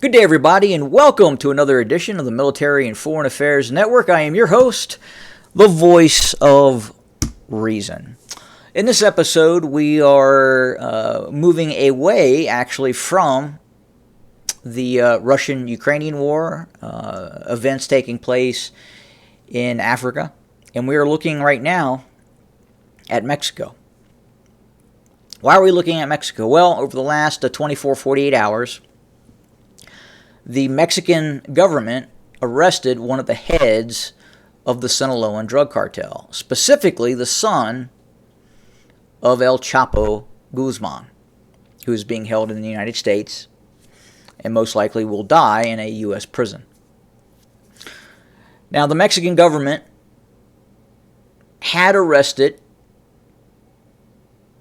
Good day, everybody, and welcome to another edition of the Military and Foreign Affairs Network. I am your host, the voice of reason. In this episode, we are moving away, actually, from the Russian-Ukrainian war, events taking place in Africa, and we are looking right now at Mexico. Why are we looking at Mexico? Well, over the last 48 hours, the Mexican government arrested one of the heads of the Sinaloan drug cartel, specifically the son of El Chapo Guzman, who is being held in the United States and most likely will die in a U.S. prison. Now, the Mexican government had arrested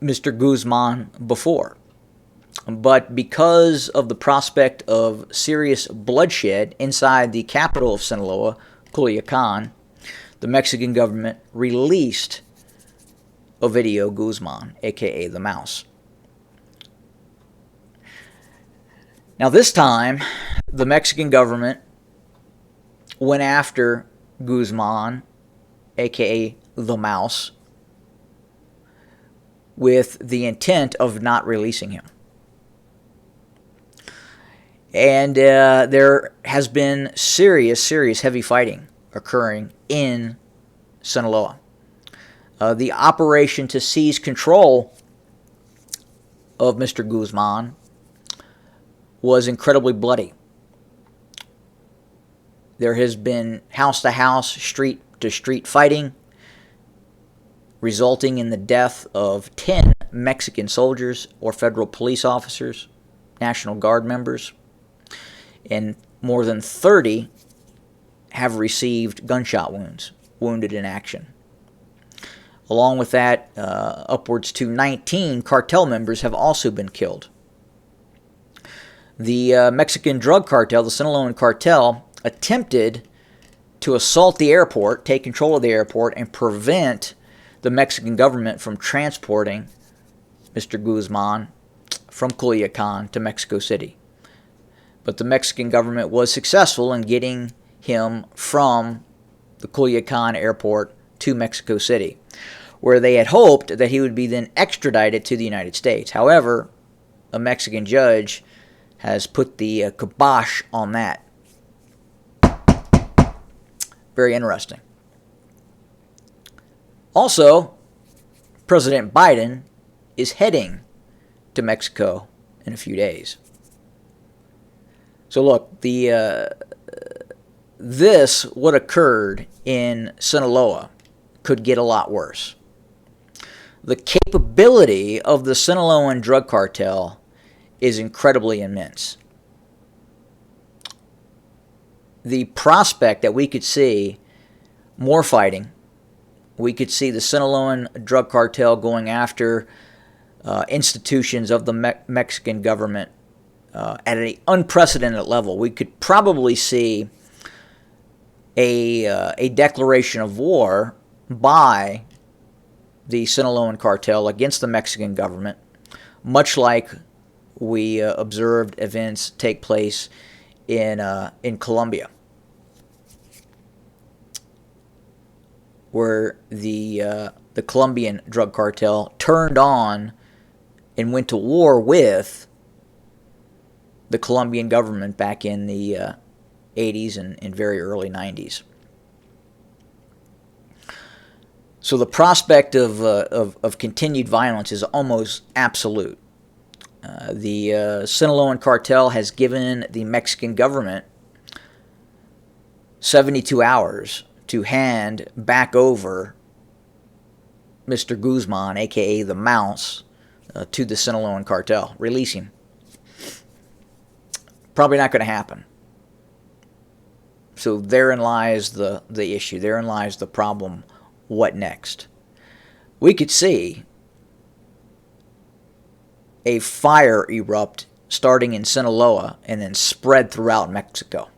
Mr. Guzman before. But because of the prospect of serious bloodshed inside the capital of Sinaloa, Culiacan, the Mexican government released Ovidio Guzman, a.k.a. the Mouse. Now this time, the Mexican government went after Guzman, a.k.a. the Mouse, with the intent of not releasing him. And there has been serious heavy fighting occurring in Sinaloa. The operation to seize control of Mr. Guzman was incredibly bloody. There has been house-to-house, street-to-street fighting, resulting in the death of 10 Mexican soldiers or federal police officers, National Guard members, and more than 30 have received gunshot wounds, wounded in action. Along with that, upwards to 19 cartel members have also been killed. The Mexican drug cartel, the Sinaloan cartel, attempted to assault the airport, take control of the airport, and prevent the Mexican government from transporting Mr. Guzman from Culiacan to Mexico City. But the Mexican government was successful in getting him from the Culiacan airport to Mexico City, where they had hoped that he would be then extradited to the United States. However, a Mexican judge has put the kibosh on that. Very interesting. Also, President Biden is heading to Mexico in a few days. So look, what occurred in Sinaloa could get a lot worse. The capability of the Sinaloan drug cartel is incredibly immense. The prospect that we could see more fighting, we could see the Sinaloan drug cartel going after institutions of the Mexican government at an unprecedented level. We could probably see a declaration of war by the Sinaloan cartel against the Mexican government, much like we observed events take place in Colombia, where the Colombian drug cartel turned on and went to war with the Colombian government back in the 80s and very early 90s. So the prospect of continued violence is almost absolute. The Sinaloan cartel has given the Mexican government 72 hours to hand back over Mr. Guzman, a.k.a. the Mouse, to the Sinaloan cartel. Release him. Probably not going to happen. So therein lies the issue. Therein lies the problem. What next? We could see a fire erupt starting in Sinaloa and then spread throughout Mexico.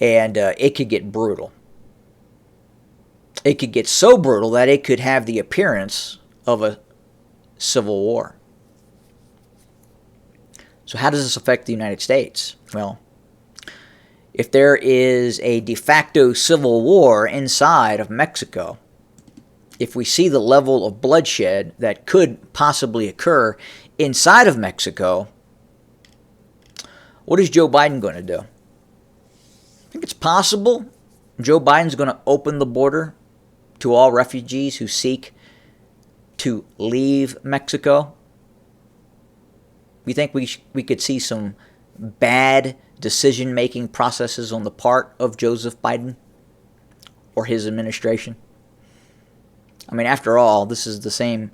And it could get brutal. It could get so brutal that it could have the appearance of a civil war. So how does this affect the United States? Well, if there is a de facto civil war inside of Mexico, if we see the level of bloodshed that could possibly occur inside of Mexico, what is Joe Biden going to do? I think it's possible Joe Biden's going to open the border to all refugees who seek to leave Mexico. We think we could see some bad decision-making processes on the part of Joseph Biden or his administration. I mean, after all, this is the same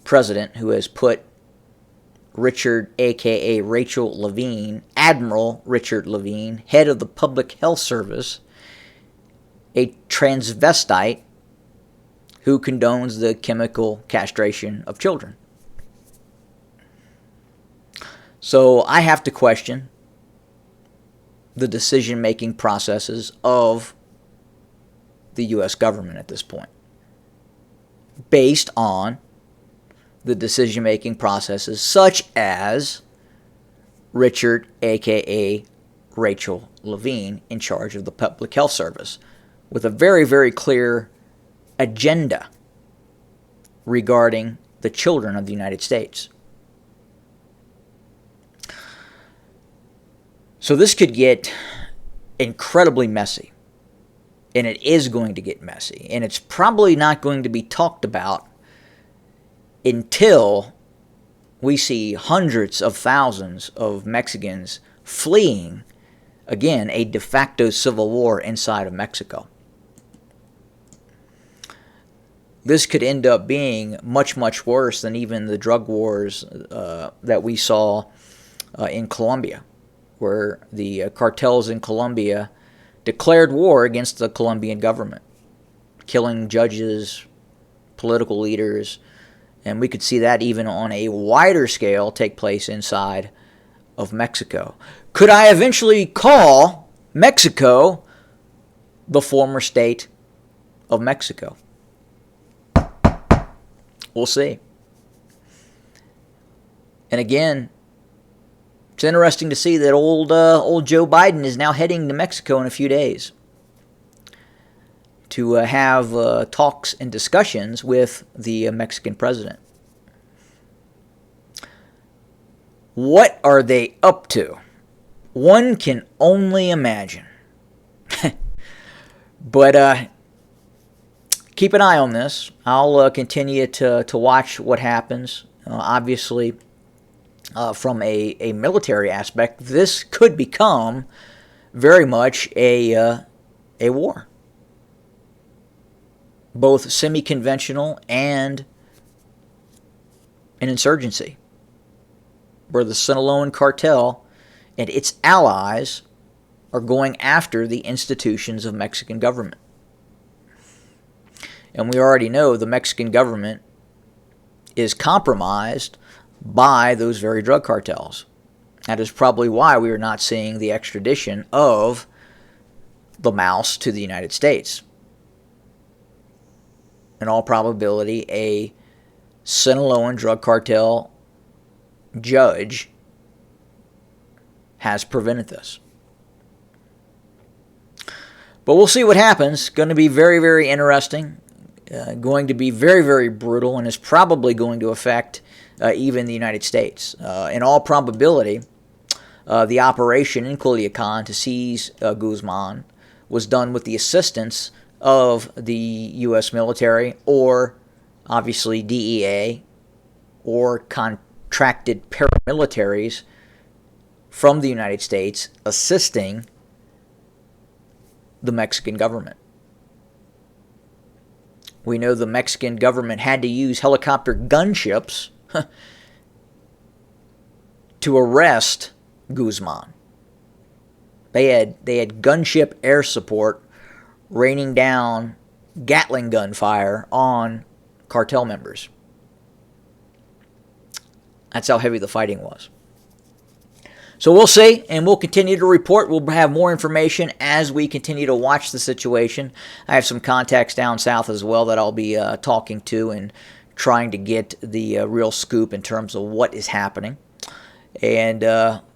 president who has put Richard, a.k.a. Rachel Levine, Admiral Richard Levine, head of the Public Health Service, a transvestite who condones the chemical castration of children. So I have to question the decision-making processes of the U.S. government at this point, based on the decision-making processes such as Richard, a.k.a. Rachel Levine, in charge of the Public Health Service, with a very, very clear agenda regarding the children of the United States. So this could get incredibly messy, and it is going to get messy, and it's probably not going to be talked about until we see hundreds of thousands of Mexicans fleeing, again, a de facto civil war inside of Mexico. This could end up being much, much worse than even the drug wars that we saw in Colombia, where the cartels in Colombia declared war against the Colombian government, killing judges, political leaders, and we could see that even on a wider scale take place inside of Mexico. Could I eventually call Mexico the former state of Mexico? We'll see. And again, it's interesting to see that old Joe Biden is now heading to Mexico in a few days to have talks and discussions with the Mexican president. What are they up to? One can only imagine. But keep an eye on this. I'll continue to watch what happens. Obviously, from a military aspect, this could become very much a war. Both semi-conventional and an insurgency, where the Sinaloan cartel and its allies are going after the institutions of Mexican government. And we already know the Mexican government is compromised by those very drug cartels. That is probably why we are not seeing the extradition of the mouse to the United States. In all probability, a Sinaloan drug cartel judge has prevented this. But we'll see what happens. Going to be very, very interesting. Going to be very, very brutal, and is probably going to affect even the United States. In all probability, the operation in Culiacan to seize Guzman was done with the assistance of the U.S. military, or obviously DEA, or contracted paramilitaries from the United States assisting the Mexican government. We know the Mexican government had to use helicopter gunships to arrest Guzman. They had gunship air support raining down Gatling gun fire on cartel members. That's how heavy the fighting was. So we'll see, and we'll continue to report. We'll have more information as we continue to watch the situation. I have some contacts down south as well that I'll be talking to and trying to get the real scoop in terms of what is happening. and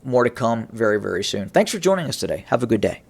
more to come very, very soon. Thanks for joining us today. Have a good day.